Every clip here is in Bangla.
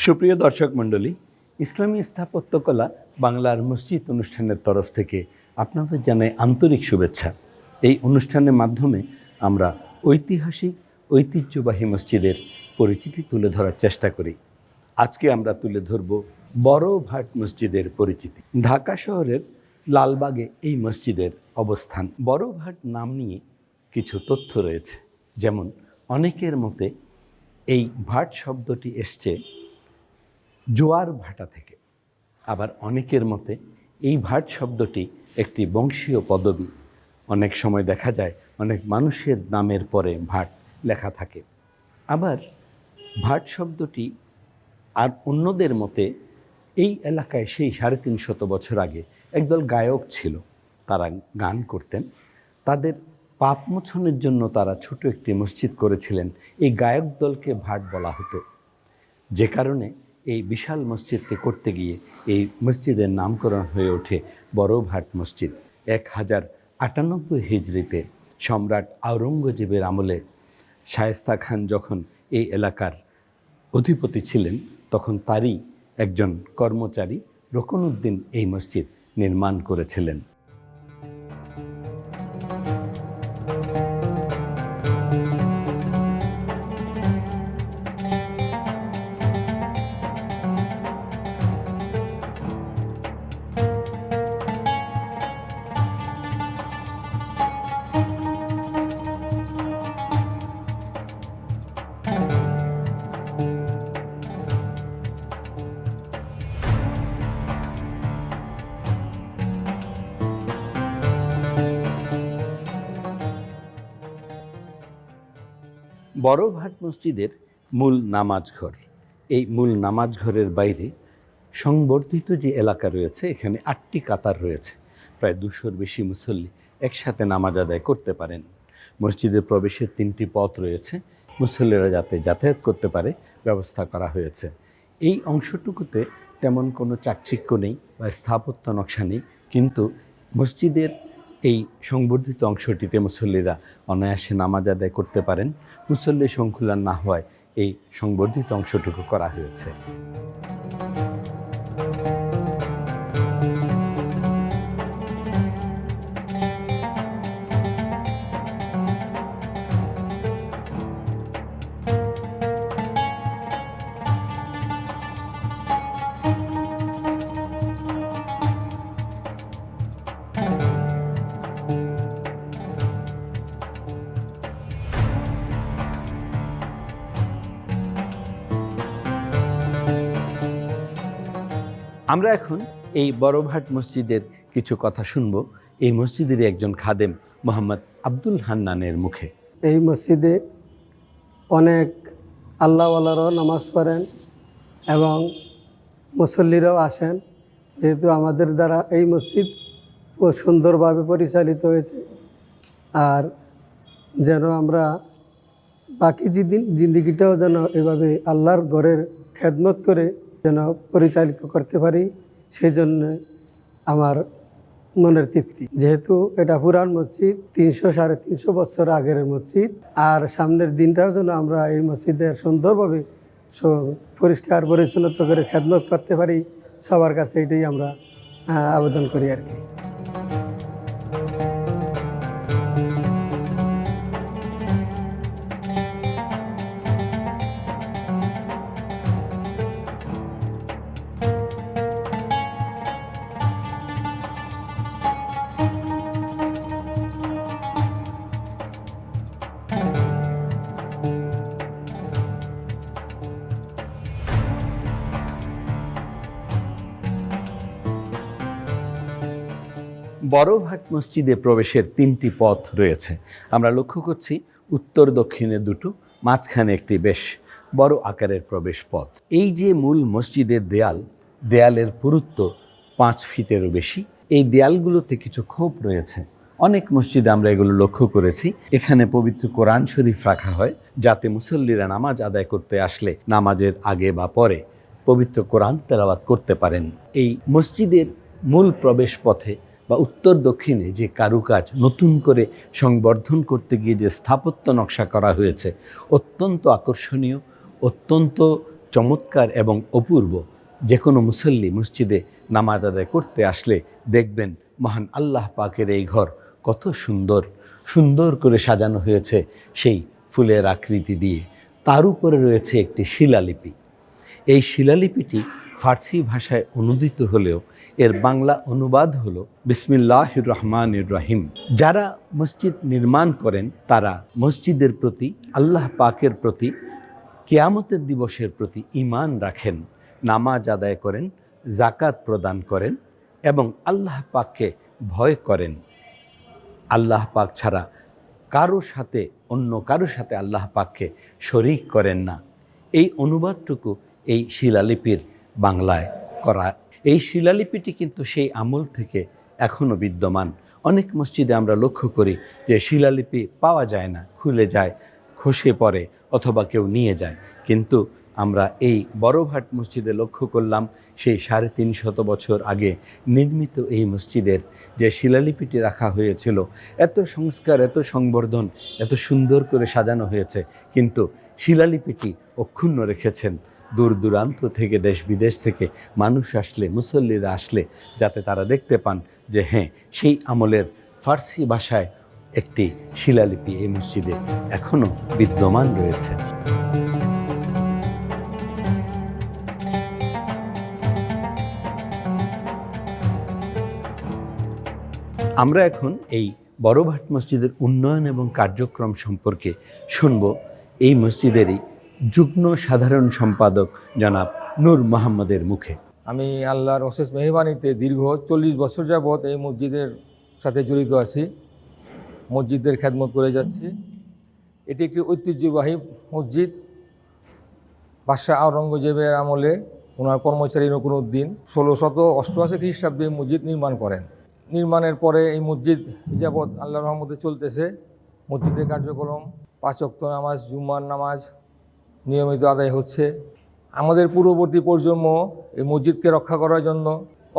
সুপ্রিয় দর্শক মণ্ডলী, ইসলামী স্থাপত্যকলা বাংলার মসজিদ অনুষ্ঠানের তরফ থেকে আপনাদের জানাই আন্তরিক শুভেচ্ছা। এই অনুষ্ঠানের মাধ্যমে আমরা ঐতিহ্যবাহী মসজিদের পরিচিতি তুলে ধরার চেষ্টা করি। আজকে আমরা তুলে ধরব বড় ভাট মসজিদের পরিচিতি। ঢাকা শহরের লালবাগে এই মসজিদের অবস্থান। বড় ভাট নাম নিয়ে কিছু তথ্য রয়েছে, যেমন অনেকের মতে এই ভাট শব্দটি এসছে জোয়ার ভাটা থেকে, আবার অনেকের মতে এই ভাট শব্দটি একটি বংশীয় পদবী। অনেক সময় দেখা যায় অনেক মানুষের নামের পরে ভাট লেখা থাকে। আবার ভাট শব্দটি আর অন্যদের মতে এই এলাকায় সেই ৩৫০ বছর আগে একদল গায়ক ছিল, তারা গান করতেন। তাদের পাপ মোচনের জন্য তারা ছোট একটি মসজিদ করেছিলেন। এই গায়ক দলকে ভাট বলা হতো, যে কারণে এই বিশাল মসজিদটি করতে গিয়ে এই মসজিদের নামকরণ হয়ে ওঠে বড় ভাট মসজিদ। ১০৯৮ হিজরিতে সম্রাট আওরঙ্গজেবের আমলে শায়েস্তা খান যখন এই এলাকার অধিপতি ছিলেন, তখন তারই একজন কর্মচারী রুকনউদ্দিন এই মসজিদ নির্মাণ করেছিলেন। বড় ভাট মসজিদের মূল নামাজ ঘর। এই মূল নামাজ ঘরের বাইরে সংবর্ধিত যে এলাকা রয়েছে, এখানে ৮টি কাতার রয়েছে। প্রায় ২০০-র বেশি মুসল্লি একসাথে নামাজ আদায় করতে পারেন। মসজিদের প্রবেশের ৩টি পথ রয়েছে, মুসল্লিরা যাতে যাতায়াত করতে পারে ব্যবস্থা করা হয়েছে। এই অংশটুকুতে তেমন কোনো চাকচিক্য নেই বা স্থাপত্য নকশা নেই, কিন্তু মসজিদের এই সংবর্ধিত অংশটিতে মুসল্লিরা অনায়াসে নামাজ আদায় করতে পারেন। মুসল্লি সংকুলান না হওয়ায় এই সংবর্ধিত অংশটুকু করা হয়েছে। আমরা এখন এই বড় ভাট মসজিদের কিছু কথা শুনব এই মসজিদেরই একজন খাদেম মোহাম্মদ আব্দুল হান্নানের মুখে। এই মসজিদে অনেক আল্লাহওয়ালারাও নামাজ পড়েন এবং মুসল্লিরাও আসেন। যেহেতু আমাদের দ্বারা এই মসজিদ সুন্দরভাবে পরিচালিত হয়েছে, আর যেন আমরা বাকি জিন্দিগিটাও যেন এভাবে আল্লাহর ঘরের খেদমত করে যেন পরিচালিত করতে পারি, সেই জন্য আমার মনের তৃপ্তি। যেহেতু এটা পুরান মসজিদ, ৩০০-৩৫০ বছর আগের মসজিদ, আর সামনের দিনটাও যেন আমরা এই মসজিদের সুন্দরভাবে পরিষ্কার পরিচ্ছন্নত করে খেদমত করতে পারি, সবার কাছে এটাই আমরা আবেদন করি আর কি। বড় ভাট মসজিদে প্রবেশের 3টি পথ রয়েছে। আমরা লক্ষ্য করছি উত্তর দক্ষিণে 2টো, মাঝখানে একটি বেশ বড় আকারের প্রবেশ পথ। এই যে মূল মসজিদের দেয়ালের পুরুত্ব 5 ফিটেরও বেশি। এই দেয়ালগুলোতে কিছু খোপ রয়েছে। অনেক মসজিদে আমরা এগুলো লক্ষ্য করেছি। এখানে পবিত্র কোরআন শরীফ রাখা হয়, যাতে মুসল্লিরা নামাজ আদায় করতে আসলে নামাজের আগে বা পরে পবিত্র কোরআন তেলাওয়াত করতে পারেন। এই মসজিদের মূল প্রবেশ পথে বা উত্তর দক্ষিণে যে কারুকাজ নতুন করে সংবর্ধন করতে গিয়ে যে স্থাপত্য নকশা করা হয়েছে, অত্যন্ত আকর্ষণীয়, অত্যন্ত চমৎকার এবং অপূর্ব। যে কোনো মুসল্লি মসজিদে নামাজ আদায় করতে আসলে দেখবেন মহান আল্লাহ পাকের এই ঘর কত সুন্দর সুন্দর করে সাজানো হয়েছে সেই ফুলের আকৃতি দিয়ে। তার উপরে রয়েছে একটি শিলালিপি। এই শিলালিপিটি ফার্সি ভাষায় অনুদিত হলেও এর বাংলা অনুবাদ হলো বিসমিল্লাহির রহমানির রহিম। যারা মসজিদ নির্মাণ করেন তারা মসজিদের প্রতি, আল্লাহ পাকের প্রতি, কিয়ামতের দিবসের প্রতি ঈমান রাখেন, নামাজ আদায় করেন, যাকাত প্রদান করেন এবং আল্লাহ পাককে ভয় করেন। আল্লাহ পাক ছাড়া অন্য কারো সাথে আল্লাহ পাককে শরীক করেন না। এই অনুবাদটুকু এই শিলালিপির বাংলায় করা। এই শিলালিপিটি কিন্তু সেই আমল থেকে এখনও বিদ্যমান। অনেক মসজিদে আমরা লক্ষ্য করি যে শিলালিপি পাওয়া যায় না, খুলে যায়, খসে পড়ে অথবা কেউ নিয়ে যায়। কিন্তু আমরা এই বড়ভাট মসজিদে লক্ষ্য করলাম সেই 350 বছর আগে নির্মিত এই মসজিদের যে শিলালিপিটি রাখা হয়েছিল, এত সংস্কার, এত সংবর্ধন, এত সুন্দর করে সাজানো হয়েছে, কিন্তু শিলালিপিটি অক্ষুণ্ণ রেখেছেন। দূর দূরান্ত থেকে, দেশ বিদেশ থেকে মানুষ আসলে, মুসল্লিরা আসলে যাতে তারা দেখতে পান যে হ্যাঁ, সেই আমলের ফার্সি ভাষায় একটি শিলালিপি এই মসজিদে এখনও বিদ্যমান রয়েছে। আমরা এখন এই বড়ভাট মসজিদের উন্নয়ন এবং কার্যক্রম সম্পর্কে শুনব এই মসজিদেরই যুগ্ম সাধারণ সম্পাদক জনাব নূর মোহাম্মদের মুখে। আমি আল্লাহর অশেষ মেহরবানিতে দীর্ঘ 40 বছর যাবৎ এই মসজিদের সাথে জড়িত আছি, মসজিদের খেদমত করে যাচ্ছি। এটি একটি ঐতিহ্যবাহী মসজিদ। বাদশাহ আওরঙ্গজেবের আমলে ওনার কর্মচারী নকুরউদ্দিন 1688 খ্রিস্টাব্দে মসজিদ নির্মাণ করেন। নির্মাণের পরে এই মসজিদ যাবৎ আল্লাহর রহমতে চলতেছে। মসজিদের কার্যক্রম 5 ওয়াক্ত নামাজ, জুম্মার নামাজ নিয়মিত আদায় হচ্ছে। আমাদের পূর্ববর্তী প্রজন্ম এই মসজিদকে রক্ষা করার জন্য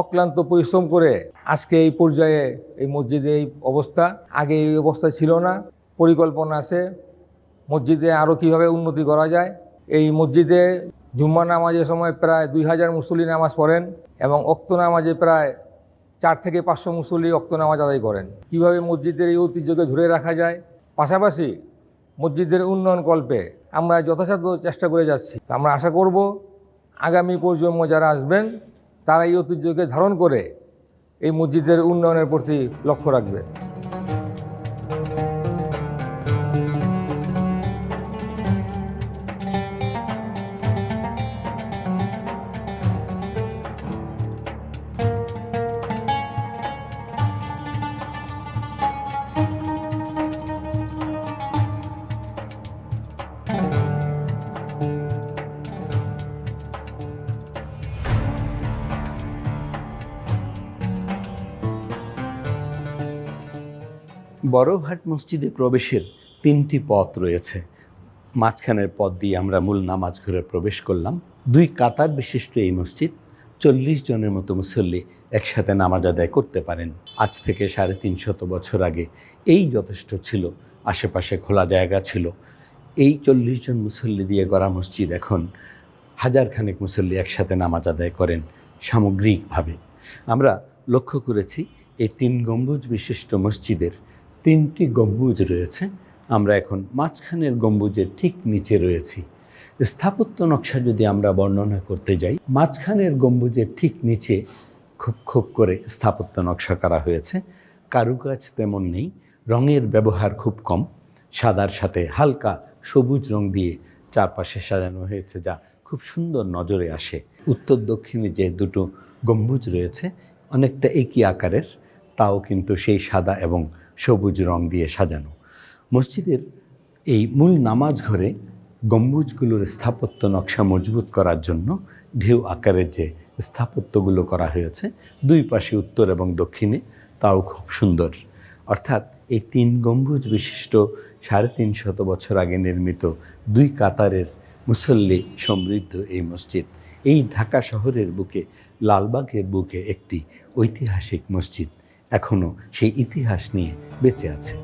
অক্লান্ত পরিশ্রম করে আজকে এই পর্যায়ে এই মসজিদে এই অবস্থা। আগে এই অবস্থা ছিল না। পরিকল্পনা আছে মসজিদে আরও কীভাবে উন্নতি করা যায়। এই মসজিদে জুম্মা নামাজের সময় প্রায় 2000 মুসল্লি নামাজ পড়েন এবং অক্ত নামাজে প্রায় 4 থেকে 500 মুসল্লি অক্ত নামাজ আদায় করেন। কীভাবে মসজিদের এই ঐতিহ্যকে ধরে রাখা যায়, পাশাপাশি মসজিদের উন্নয়ন কল্পে আমরা যথাসাধ্য চেষ্টা করে যাচ্ছি। আমরা আশা করব আগামী প্রজন্ম যারা আসবেন তারা এই ঐতিহ্যকে ধারণ করে এই মসজিদের উন্নয়নের প্রতি লক্ষ্য রাখবে। বড়ভাট মসজিদে প্রবেশের 3টি পথ রয়েছে। মাঝখানের পথ দিয়ে আমরা মূল নামাজ ঘরে প্রবেশ করলাম। 2 কাতার বিশিষ্ট এই মসজিদ 40 জনের মতো মুসল্লি একসাথে নামাজ আদায় করতে পারেন। আজ থেকে 350 বছর আগে এই যথেষ্ট ছিল। আশেপাশে খোলা জায়গা ছিল। এই 40 জন মুসল্লি দিয়ে গড়া মসজিদ এখন হাজারখানেক মুসল্লি একসাথে নামাজ আদায় করেন সামগ্রিকভাবে। আমরা লক্ষ্য করেছি এই 3 গম্বুজ বিশিষ্ট মসজিদের 3টি গম্বুজ রয়েছে। আমরা এখন মাঝখানের গম্বুজের ঠিক নিচে রয়েছি। স্থাপত্য নকশা যদি আমরা বর্ণনা করতে যাই, মাঝখানের গম্বুজের ঠিক নিচে খুব করে স্থাপত্য নকশা করা হয়েছে। কারুকাজ তেমন নেই, রঙের ব্যবহার খুব কম। সাদার সাথে হালকা সবুজ রং দিয়ে চারপাশে সাজানো হয়েছে, যা খুব সুন্দর নজরে আসে। উত্তর দক্ষিণে যে 2টো গম্বুজ রয়েছে অনেকটা একই আকারের, তাও কিন্তু সেই সাদা এবং সবুজ রং দিয়ে সাজানো। মসজিদের এই মূল নামাজ ঘরে গম্বুজগুলোর স্থাপত্য নকশা মজবুত করার জন্য ঢেউ আকারের যে স্থাপত্যগুলো করা হয়েছে 2 পাশে উত্তর এবং দক্ষিণে, তাও খুব সুন্দর। অর্থাৎ এই 3 গম্বুজ বিশিষ্ট 350 বছর আগে নির্মিত 2 কাতারের মুসল্লি সমৃদ্ধ এই মসজিদ এই ঢাকা শহরের বুকে, লালবাগের বুকে একটি ঐতিহাসিক মসজিদ এখনও সেই ইতিহাস নিয়ে বেঁচে আছে।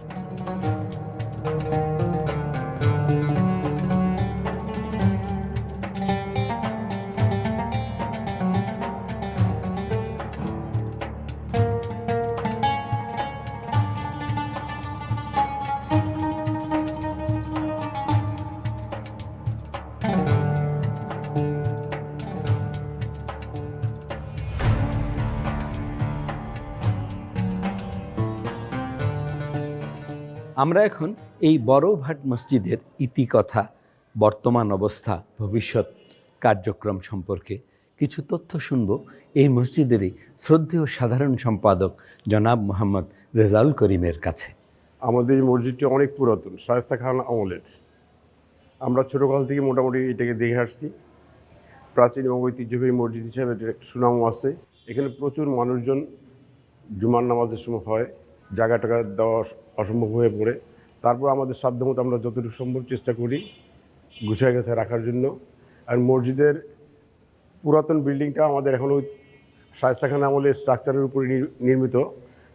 আমরা এখন এই বড়ভাট মসজিদের ইতিকথা, বর্তমান অবস্থা, ভবিষ্যৎ কার্যক্রম সম্পর্কে কিছু তথ্য শুনব এই মসজিদেরই শ্রদ্ধেয় সাধারণ সম্পাদক জনাব মোহাম্মদ রেজাউল করিমের কাছে। আমাদের এই মসজিদটি অনেক পুরাতন, শায়েস্তা খান আমলের। আমরা ছোটোকাল থেকে মোটামুটি এটাকে দেখে আসছি। প্রাচীন এবং ঐতিহ্যবাহী মসজিদ হিসাবে এটার একটা সুনামও আছে। এখানে প্রচুর মানুষজন জুমার নামাজের সময় হয়, জায়গা টাকা দেওয়া অসম্ভব হয়ে পড়ে। তারপর আমাদের সাধ্যমতো আমরা যতটুকু সম্ভব চেষ্টা করি গুছিয়ে গেছে রাখার জন্য। আর মসজিদের পুরাতন বিল্ডিংটা আমাদের এখনও শায়েস্তা খান আমলের স্ট্রাকচারের উপরে নির্মিত।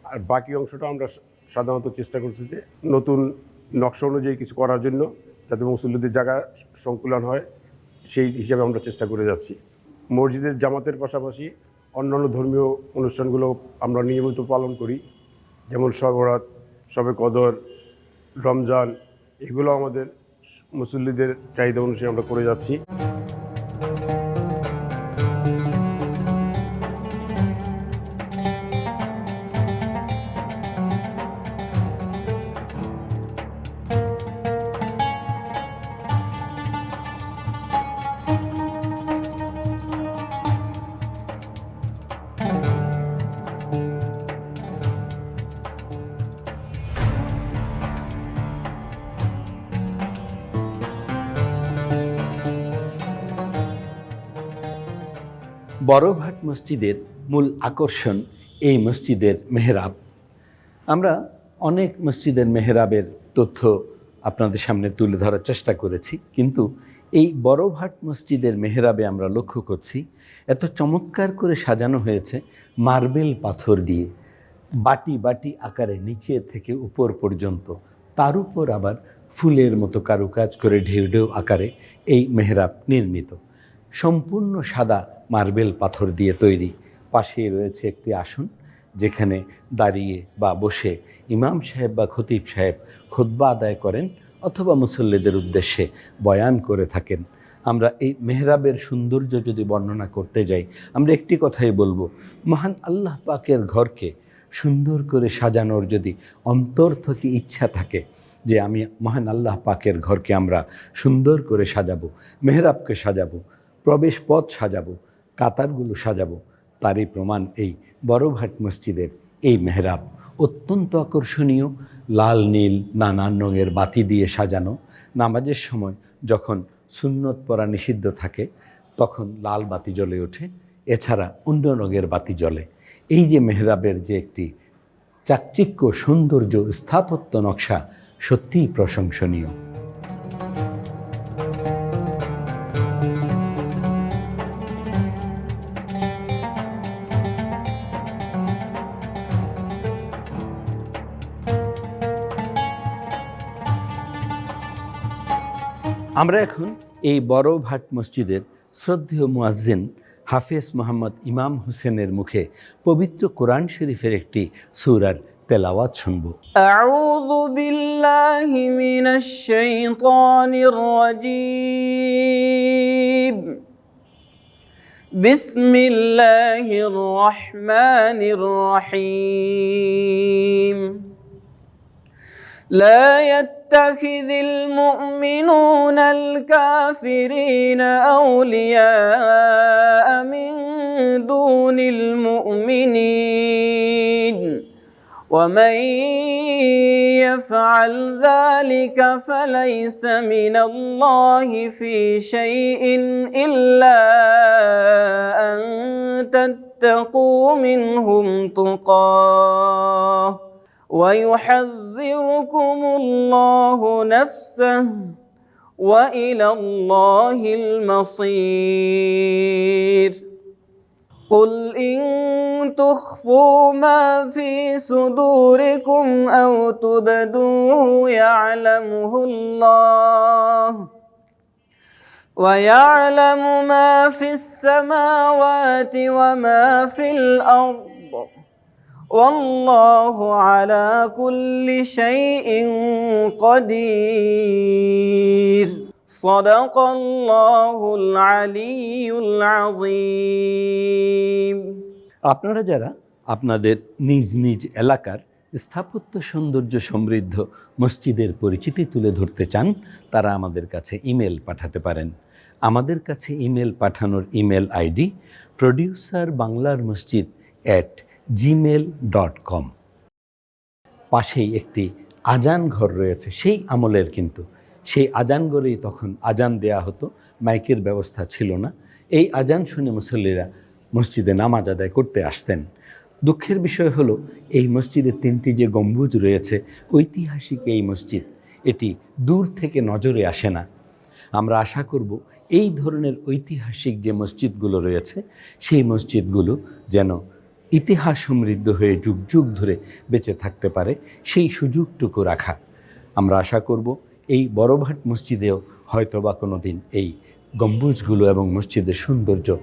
আর বাকি অংশটা আমরা সাধারণত চেষ্টা করছি যে নতুন নকশা অনুযায়ী কিছু করার জন্য, যাতে মুসল্লিদের জায়গা সংকুলন হয়, সেই হিসাবে আমরা চেষ্টা করে যাচ্ছি। মসজিদের জামাতের পাশাপাশি অন্যান্য ধর্মীয় অনুষ্ঠানগুলো আমরা নিয়মিত পালন করি, যেমন শবে বরাত, শবে কদর, রমজান। এগুলো আমাদের মুসল্লিদের চাহিদা অনুসারে আমরা করে যাচ্ছি। বড়ভাট মসজিদের মূল আকর্ষণ এই মসজিদের মেহরাব। আমরা অনেক মসজিদের মেহরাবের তথ্য আপনাদের সামনে তুলে ধরার চেষ্টা করেছি, কিন্তু এই বড়ভাট মসজিদের মেহরাবে আমরা লক্ষ্য করছি এত চমৎকার করে সাজানো হয়েছে মার্বেল পাথর দিয়ে, বাটি বাটি আকারে নিচে থেকে উপর পর্যন্ত। তার উপর আবার ফুলের মতো কারুকাজ করে ঢেউ ঢেউ আকারে এই মেহরাব নির্মিত। সম্পূর্ণ সাদা মার্বেল পাথর দিয়ে তৈরি। পাশেই রয়েছে একটি আসন, যেখানে দাঁড়িয়ে বা বসে ইমাম সাহেব বা খতিব সাহেব খুতবা আদায় করেন অথবা মুসল্লিদের উদ্দেশ্যে বয়ান করে থাকেন। আমরা এই মেহরাবের সৌন্দর্য যদি বর্ণনা করতে যাই, আমরা একটি কথাই বলবো, মহান আল্লাহ পাকের ঘরকে সুন্দর করে সাজানোর যদি অন্তর থেকে ইচ্ছা থাকে যে আমি মহান আল্লাহ পাকের ঘরকে আমরা সুন্দর করে সাজাবো, মেহরাবকে সাজাবো, প্রবেশ পথ সাজাবো, কাতারগুলো সাজাবো, তারই প্রমাণ এই বড়ভাট মসজিদের এই মেহরাব। অত্যন্ত আকর্ষণীয়, লাল নীল নানান রঙের বাতি দিয়ে সাজানো। নামাজের সময় যখন সুন্নত পড়া নিষিদ্ধ থাকে তখন লাল বাতি জ্বলে ওঠে, এছাড়া অন্য রঙের বাতি জ্বলে। এই যে মেহরাবের যে একটি চাকচিক্য সৌন্দর্য, স্থাপত্য নকশা সত্যিই প্রশংসনীয়। আমরা এখন এই বড়ভাট মসজিদের শ্রদ্ধেয় মুয়াজ্জিন হাফেজ মোহাম্মদ ইমাম হোসেনের মুখে পবিত্র কোরআন শরীফের একটি সূরার তেলাওয়াত শুনব। আউযু বিল্লাহি মিনাশ শাইতানির রাজীম। বিসমিল্লাহির রহমানির রহিম। لا يتخذ المؤمنون الكافرين أولياء من دون المؤمنين ومن يفعل ذلك فليس من الله في شيء إلا أن تتقوا منهم تقاه ويحذركم الله نفسه وإلى الله المصير. قل إن تخفوا ما في صدوركم أو تبدوه يعلمه الله ويعلم ما في السماوات وما في الأرض والله على كل شيء قدير. صدق الله العلي العظيم. আপনারা যারা আপনাদের নিজ নিজ এলাকার স্থাপত্য সৌন্দর্য সমৃদ্ধ মসজিদের পরিচিতি তুলে ধরতে চান, তারা আমাদের কাছে ইমেল পাঠাতে পারেন। আমাদের কাছে ইমেল পাঠানোর ইমেল আইডি producerbanglaramasjid@gmail.com। পাশেই একটি আজান ঘর রয়েছে, সেই আমলের কিন্তু। সেই আজান ঘরেই তখন আজান দেয়া হতো, মাইকের ব্যবস্থা ছিল না। এই আজান শুনে মুসল্লিরা মসজিদে নামাজ আদায় করতে আসতেন। দুঃখের বিষয় হলো, এই মসজিদের 3টি যে গম্বুজ রয়েছে, ঐতিহাসিক এই মসজিদ, এটি দূর থেকে নজরে আসে না। আমরা আশা করব এই ধরনের ঐতিহাসিক যে মসজিদগুলো রয়েছে, সেই মসজিদগুলো যেন ইতিহাস সমৃদ্ধ হয়ে যুগ যুগ ধরে বেঁচে থাকতে পারে, সেই সুযোগটুকু রাখা। আমরা আশা করব এই বড়ভাট মসজিদেও হয়তোবা কোনো দিন এই গম্বুজগুলো এবং মসজিদের সৌন্দর্য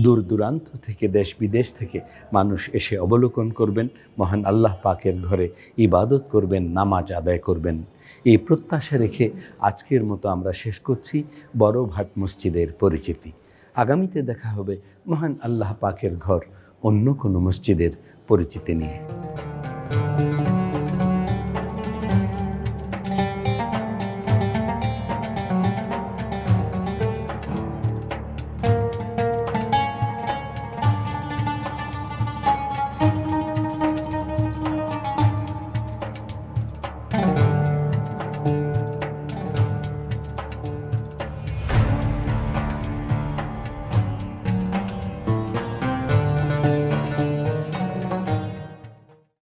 দূর দূরান্ত থেকে, দেশ বিদেশ থেকে মানুষ এসে অবলোকন করবেন, মহান আল্লাহ পাকের ঘরে ইবাদত করবেন, নামাজ আদায় করবেন। এই প্রত্যাশা রেখে আজকের মতো আমরা শেষ করছি বড়ভাট মসজিদের পরিচিতি। আগামীতে দেখা হবে মহান আল্লাহ পাকের ঘর অন্য কোনো মসজিদের পরিচিতি নিয়ে।